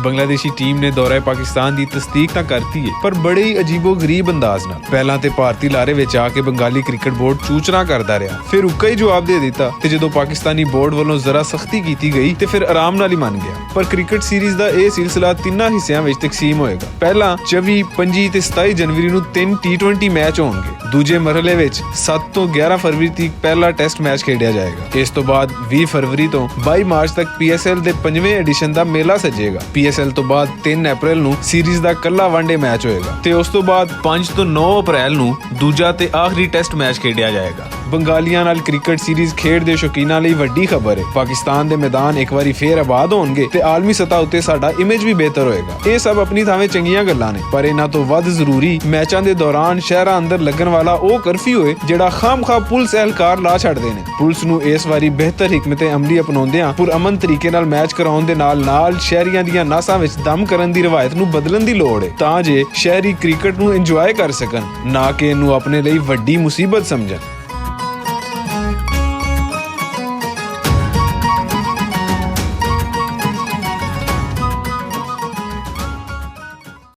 Bangladeshi team ਨੇ ਦੌਰਾ ਪਾਕਿਸਤਾਨ ਦੀ ਤਸਦੀਕ ਤਾਂ ਕਰਤੀ ਹੈ, ਪਰ ਬੜੇ ਹੀ ਅਜੀਬੋ-ਗਰੀਬ ਅੰਦਾਜ਼ ਨਾਲ। ਪਹਿਲਾਂ ਤੇ ਭਾਰਤੀ ਲਾਰੇ ਵਿੱਚ ਆ ਕੇ ਬੰਗਾਲੀ ਕ੍ਰਿਕਟ ਬੋਰਡ ਚੂਚਨਾ ਕਰਦਾ ਰਿਹਾ, ਫਿਰ ਉੱਕਾ ਹੀ ਜਵਾਬ ਦੇ ਦਿੱਤਾ ਤੇ ਜਦੋਂ ਪਾਕਿਸਤਾਨੀ ਬੋਰਡ ਵੱਲੋਂ ਜ਼ਰਾ ਸਖਤੀ ਕੀਤੀ ਗਈ ਤੇ ਫਿਰ ਆਰਾਮ ਨਾਲ ਹੀ ਮੰਨ ਗਿਆ। ਪਰ ਕ੍ਰਿਕਟ ਸੀਰੀਜ਼ ਦਾ ਇਹ ਸਿਲਸਿਲਾ ਤਿੰਨਾਂ ਹਿੱਸਿਆਂ ਵਿੱਚ ਤਕਸੀਮ ਹੋਏਗਾ। ਪਹਿਲਾਂ 24, 25 ਤੇ 27 ਜਨਵਰੀ ਨੂੰ 3 T20 ਮੈਚ ਹੋਣਗੇ। ਦੂਜੇ ਮਰਹਲੇ ਵਿੱਚ 7 ਤੋਂ 11 ਫਰਵਰੀ ਤੱਕ ਪਹਿਲਾ ਟੈਸਟ ਮੈਚ ਖੇਡਿਆ ਜਾਏਗਾ। ਇਸ ਤੋਂ ਬਾਅਦ 20 ਫਰਵਰੀ ਤੋਂ 22 ਮਾਰਚ ਤੱਕ PSL ਦੇ 5ਵੇਂ ਐਡੀਸ਼ਨ ਦਾ ਮੇਲਾ ਸਜੇਗਾ। PSL ਤੋਂ ਬਾਅਦ 3 ਅਪ੍ਰੈਲ ਨੂੰ ਸੀਰੀਜ਼ ਦਾ ਕੱਲਾ ਵਨਡੇ ਮੈਚ ਹੋਏਗਾ ਤੇ ਉਸ ਤੋਂ ਬਾਅਦ 5 ਤੋਂ 9 ਅਪ੍ਰੈਲ ਨੂੰ ਦੂਜਾ ਤੇ ਆਖਰੀ ਟੈਸਟ ਮੈਚ ਖੇਡਿਆ ਜਾਏਗਾ। ਬੰਗਾਲੀਆਂ ਨਾਲ ਕ੍ਰਿਕਟ ਸੀਰੀਜ਼ ਖੇਡ ਦੇ ਸ਼ੌਕੀਨਾਂ ਲਈ ਵੱਡੀ ਖਬਰ ਹੈ। ਪਾਕਿਸਤਾਨ ਦੇ ਮੈਦਾਨ ਇੱਕ ਵਾਰੀ ਫੇਰ ਆਬਾਦ ਹੋਣਗੇ ਤੇ ਆਲਮੀ ਸਤਹ ਉੱਤੇ ਸਾਡਾ ਇਮੇਜ ਵੀ ਬਿਹਤਰ ਹੋਏਗਾ। ਇਹ ਸਭ ਆਪਣੀ ਥਾਵੇਂ ਚੰਗੀਆਂ ਗੱਲਾਂ ਨੇ, ਪਰ ਇਹਨਾਂ ਤੋਂ ਵੱਧ ਜ਼ਰੂਰੀ ਮੈਚਾਂ ਦੇ ਦੌਰਾਨ ਸ਼ਹਿਰਾਂ ਅੰਦਰ ਲੱਗਣ ਵਾਲਾ ਉਹ ਕਰਫਿਊ ਹੈ ਜਿਹੜਾ ਖਾਮਖਾ ਪੁਲਿਸ ਅਹਿਲਕਾਰ ਲਾ ਛੱਡਦੇ ਨੇ। ਪੁਲਿਸ ਨੂੰ ਇਸ ਵਾਰੀ ਬਿਹਤਰ ਹਿਕਮਤ ਅਮਲੀ ਅਪਣਾਉਂਦਿਆਂ ਪੁਰਅਮਨ ਤਰੀਕੇ ਨਾਲ ਮੈਚ ਕਰਾਉਣ ਦੇ ਨਾਲ ਸ਼ਹਿਰੀਆਂ ਦੀਆਂ ਨਾਸਾਂ ਵਿੱਚ ਦਮ ਕਰਨ ਦੀ ਰਵਾਇਤ ਨੂੰ ਬਦਲਣ ਦੀ ਲੋੜ ਹੈ ਤਾਂ ਜੇ ਸ਼ਹਿਰੀ ਕ੍ਰਿਕਟ ਨੂੰ ਇੰਜੋਏ ਕਰ ਸਕਣ, ਨਾ ਕਿ ਇਹਨੂੰ ਆਪਣੇ ਲਈ ਵੱਡੀ ਮੁਸੀਬਤ ਸਮਝਣ।